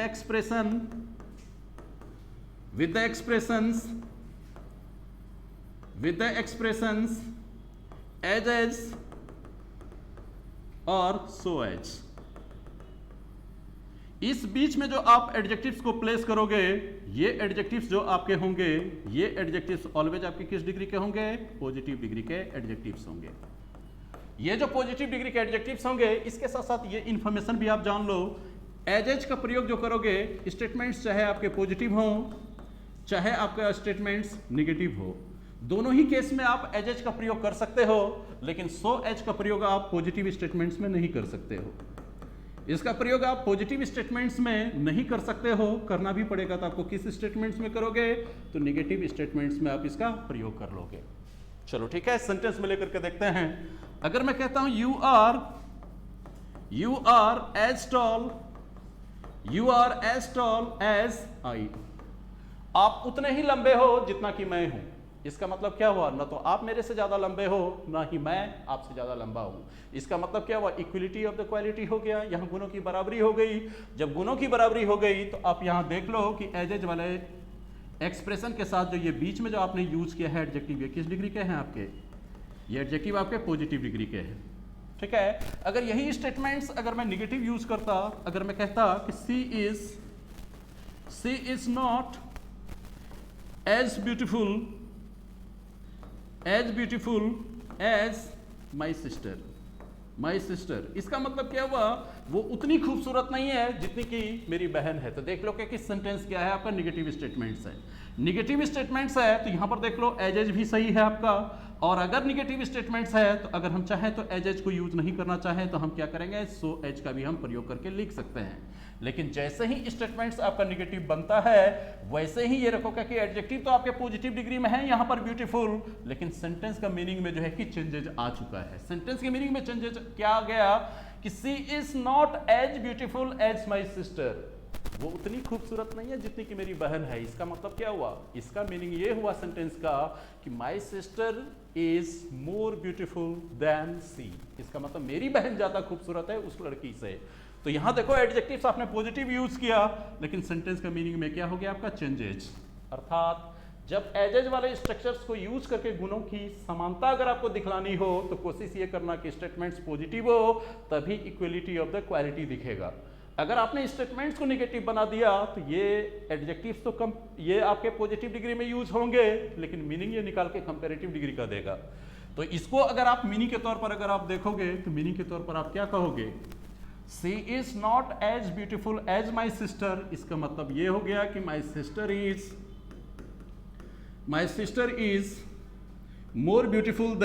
expressions as और so as, इस बीच में जो आप एडजेक्टिव्स को प्लेस करोगे, ये एडजेक्टिव्स जो आपके होंगे, ये एडजेक्टिव्स ऑलवेज आपके किस डिग्री के होंगे, पॉजिटिव डिग्री के एडजेक्टिव्स होंगे। ये जो पॉजिटिव डिग्री के एडजेक्टिव्स होंगे, इसके साथ साथ ये इंफॉर्मेशन भी आप जान लो, एज का प्रयोग जो करोगे, स्टेटमेंट्स चाहे आपके पॉजिटिव हो चाहे आपका स्टेटमेंट्स निगेटिव हो, दोनों ही केस में आप एज का प्रयोग कर सकते हो, लेकिन सो एज का प्रयोग आप पॉजिटिव स्टेटमेंट्स में नहीं कर सकते हो। इसका प्रयोग आप पॉजिटिव स्टेटमेंट्स में नहीं कर सकते हो, करना भी पड़ेगा तो आपको किस स्टेटमेंट्स में करोगे, तो निगेटिव स्टेटमेंट्स में आप इसका प्रयोग कर लोगे। चलो ठीक है, सेंटेंस में लेकर के देखते हैं। अगर मैं कहता हूं you are as tall as I, आप उतने ही लंबे हो जितना कि मैं हूं। इसका मतलब क्या हुआ, ना तो आप मेरे से ज्यादा लंबे हो ना ही मैं आपसे ज्यादा लंबा हूं। इसका मतलब क्या हुआ, इक्वलिटी ऑफ द क्वालिटी हो गया, यहां गुणों की बराबरी हो गई। जब गुणों की बराबरी हो गई तो आप यहां देख लो कि एज वाले एक्सप्रेशन के साथ जो ये बीच में जो आपने यूज किया है एडजेक्टिव, ये किस डिग्री के हैं आपके, ये एडजेक्टिव आपके पॉजिटिव डिग्री के हैं, ठीक है। अगर यही स्टेटमेंट्स अगर मैं निगेटिव यूज करता, अगर मैं कहता कि she is not as beautiful as my sister, इसका मतलब क्या हुआ, वो उतनी खूबसूरत नहीं है जितनी कि मेरी बहन है। तो देख लो कि किस सेंटेंस क्या है आपका, निगेटिव स्टेटमेंट्स है। निगेटिव स्टेटमेंट्स है तो यहां पर देख लो एज भी सही है आपका, और अगर निगेटिव स्टेटमेंट्स है तो अगर हम चाहें तो एज को यूज नहीं करना चाहें तो हम क्या करेंगे, सो एज का भी हम प्रयोग करके लिख सकते हैं। लेकिन जैसे ही स्टेटमेंट्स आपका निगेटिव बनता है वैसे ही ये रखोगे कि एडजेक्टिव तो आपके पॉजिटिव डिग्री में है यहां पर ब्यूटीफुल, लेकिन सेंटेंस का मीनिंग में जो है कि चेंजेज आ चुका है। सेंटेंस के मीनिंग में चेंजेज क्या आ गया कि she is not as beautiful as my sister, वो उतनी खूबसूरत नहीं है जितनी कि मेरी बहन है। इसका मतलब क्या हुआ, इसका मीनिंग ये हुआ सेंटेंस का कि my sister is more beautiful than she. इसका मतलब मेरी बहन ज्यादा खूबसूरत है उस लड़की से। तो यहां देखो एडजेक्टिव्स आपने पॉजिटिव यूज किया, लेकिन सेंटेंस का मीनिंग में क्या हो गया आपका, चेंजेज। अर्थात जब एजेज वाले स्ट्रक्चर्स को यूज करके गुणों की समानता अगर आपको दिखलानी हो तो कोशिश ये करना कि स्टेटमेंट्स पॉजिटिव हो, तभी इक्वलिटी ऑफ द क्वालिटी दिखेगा। अगर आपने स्टेटमेंट्स को नेगेटिव बना दिया तो ये एडजेक्टिव्स तो कम, ये आपके पॉजिटिव डिग्री में यूज होंगे, लेकिन मीनिंग ये निकाल के कंपैरेटिव डिग्री का देगा। तो इसको अगर आप मीनिंग के तौर पर अगर आप देखोगे तो मीनिंग के तौर पर आप क्या कहोगे, she is not as beautiful as my sister. इसका मतलब ये हो गया कि my sister is more beautiful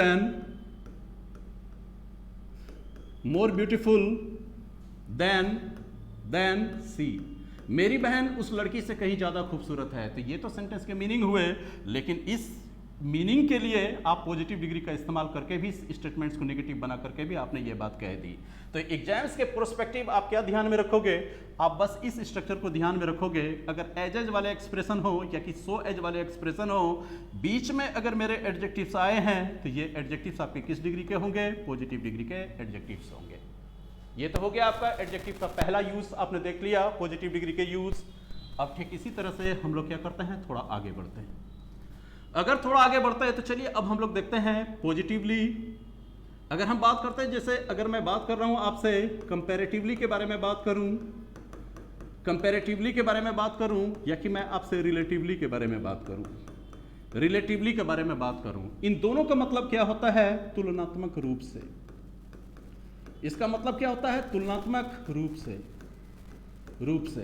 than she. मेरी बहन उस लड़की से कहीं ज्यादा खूबसूरत है। तो ये तो सेंटेंस के मीनिंग हुए, लेकिन इस मीनिंग के लिए आप पॉजिटिव डिग्री का इस्तेमाल करके भी स्टेटमेंट्स को नेगेटिव बना करके भी आपने ये बात कह दी। तो एग्जाम्स के प्रोस्पेक्टिव आप क्या ध्यान में रखोगे, आप बस इस स्ट्रक्चर को ध्यान में रखोगे। अगर एज वाले एक्सप्रेशन हो या कि सो एज वाले एक्सप्रेशन हो, बीच में अगर मेरे एडजेक्टिव्स आए हैं तो ये एडजेक्टिव्स आपके किस डिग्री के होंगे, पॉजिटिव डिग्री के एडजेक्टिव्स होंगे। ये तो हो गया आपका एडजेक्टिव का पहला यूज, आपने देख लिया पॉजिटिव डिग्री के यूज। अब ठीक इसी तरह से हम लोग क्या करते हैं, थोड़ा आगे बढ़ते हैं। अगर थोड़ा आगे बढ़ते हैं तो चलिए अब हम लोग देखते हैं पॉजिटिवली। अगर हम बात करते हैं, जैसे अगर मैं बात कर रहा हूं आपसे कंपैरेटिवली के बारे में बात करूं, कंपैरेटिवली के बारे में बात करूं, या कि मैं आपसे रिलेटिवली के बारे में बात करूं, रिलेटिवली के बारे में बात करूं, इन दोनों का मतलब क्या होता है, तुलनात्मक रूप से। इसका मतलब क्या होता है, तुलनात्मक रूप से।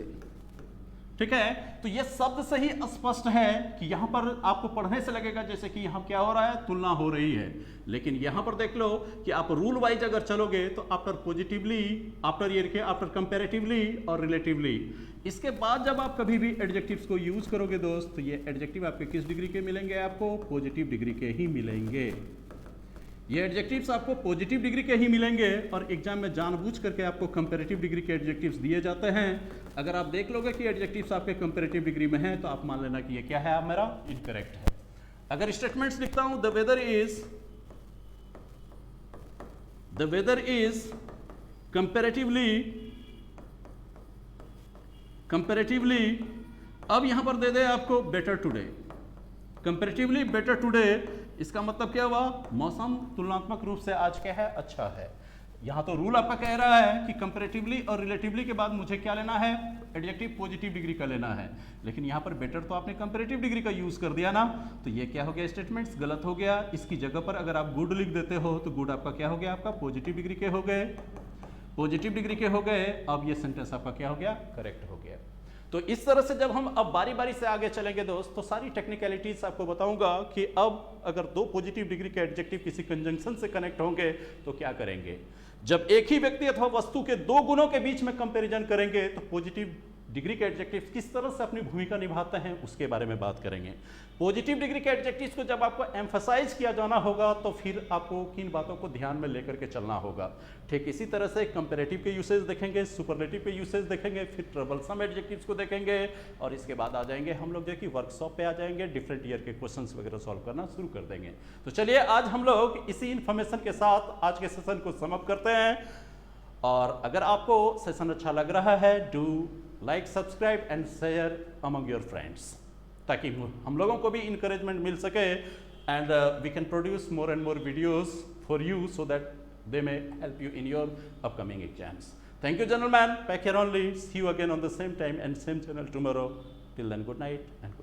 ठीक है, तो ये शब्द से ही स्पष्ट है कि यहां पर आपको पढ़ने से लगेगा जैसे कि यहां क्या हो रहा है, तुलना हो रही है। लेकिन यहां पर देख लो कि आप रूल वाइज अगर चलोगे तो आफ्टर पॉजिटिवली, आफ्टर ये रखिए, आफ्टर कंपैरेटिवली और रिलेटिवली, इसके बाद जब आप कभी भी एडजेक्टिव्स को यूज करोगे दोस्त, तो ये एडजेक्टिव आपके किस डिग्री के मिलेंगे, आपको पॉजिटिव डिग्री के ही मिलेंगे। ये एडजेक्टिव्स आपको पॉजिटिव डिग्री के ही मिलेंगे और एग्जाम में जानबूझ करके आपको कंपैरेटिव डिग्री के एडजेक्टिव्स दिए जाते हैं। अगर आप देख लोगे कि एडजेक्टिव्स आपके कंपैरेटिव डिग्री में हैं तो आप मान लेना कि ये क्या है, आप मेरा इनकरेक्ट है। अगर स्टेटमेंट्स लिखता हूं, द वेदर इज कंपैरेटिवली, अब यहां पर दे दे आपको better today, comparatively better today, इसका मतलब क्या हुआ, मौसम तुलनात्मक रूप से आज क्या है, अच्छा है। यहां तो रूल आपका कह रहा है कि कंपैरेटिवली और रिलेटिवली के बाद मुझे क्या लेना है, एडजेक्टिव पॉजिटिव डिग्री का लेना है। लेकिन यहां पर बेटर तो आपने कंपैरेटिव डिग्री का यूज कर दिया ना, तो ये क्या हो गया, स्टेटमेंट्स गलत हो गया। इसकी जगह पर अगर आप गुड लिख देते हो तो गुड आपका क्या हो गया, आपका पॉजिटिव डिग्री के हो गए, पॉजिटिव डिग्री के हो गए। अब ये सेंटेंस आपका क्या हो गया, करेक्ट हो गया। तो इस तरह से जब हम अब बारी बारी से आगे चलेंगे दोस्त, तो सारी टेक्निकलिटीज आपको बताऊंगा कि अब अगर दो पॉजिटिव डिग्री के एडजेक्टिव किसी कंजंक्शन से कनेक्ट होंगे तो क्या करेंगे। जब एक ही व्यक्ति अथवा वस्तु के दो गुणों के बीच में कंपैरिजन करेंगे तो पॉजिटिव डिग्री के एडजेक्टिव्स किस तरह से अपनी भूमिका निभाते हैं उसके बारे में बात करेंगे। पॉजिटिव डिग्री के एडजेक्टिव्स को जब आपको एम्फसाइज किया जाना होगा तो फिर आपको किन बातों को ध्यान में लेकर के चलना होगा। ठीक इसी तरह से कंपैरेटिव के यूसेज देखेंगे, सुपरलेटिव के यूसेज देखेंगे, फिर ट्रबलसम एडजेक्टिव्स को देखेंगे और इसके बाद आ जाएंगे हम लोग जो कि वर्कशॉप पे आ जाएंगे, डिफरेंट ईयर के क्वेश्चंस वगैरह सॉल्व करना शुरू कर देंगे। तो चलिए आज हम लोग इसी इन्फॉर्मेशन के साथ आज के सेशन को समाप्त करते हैं। और अगर आपको सेशन अच्छा लग रहा है, do like, subscribe and share among your friends, ताकि हम लोगों को भी इंकरेजमेंट मिल सके and we can produce more and more videos for you so that they may help you in your upcoming exams. Thank you gentlemen, back here only, see you again on the same time and same channel tomorrow. Till then, good night and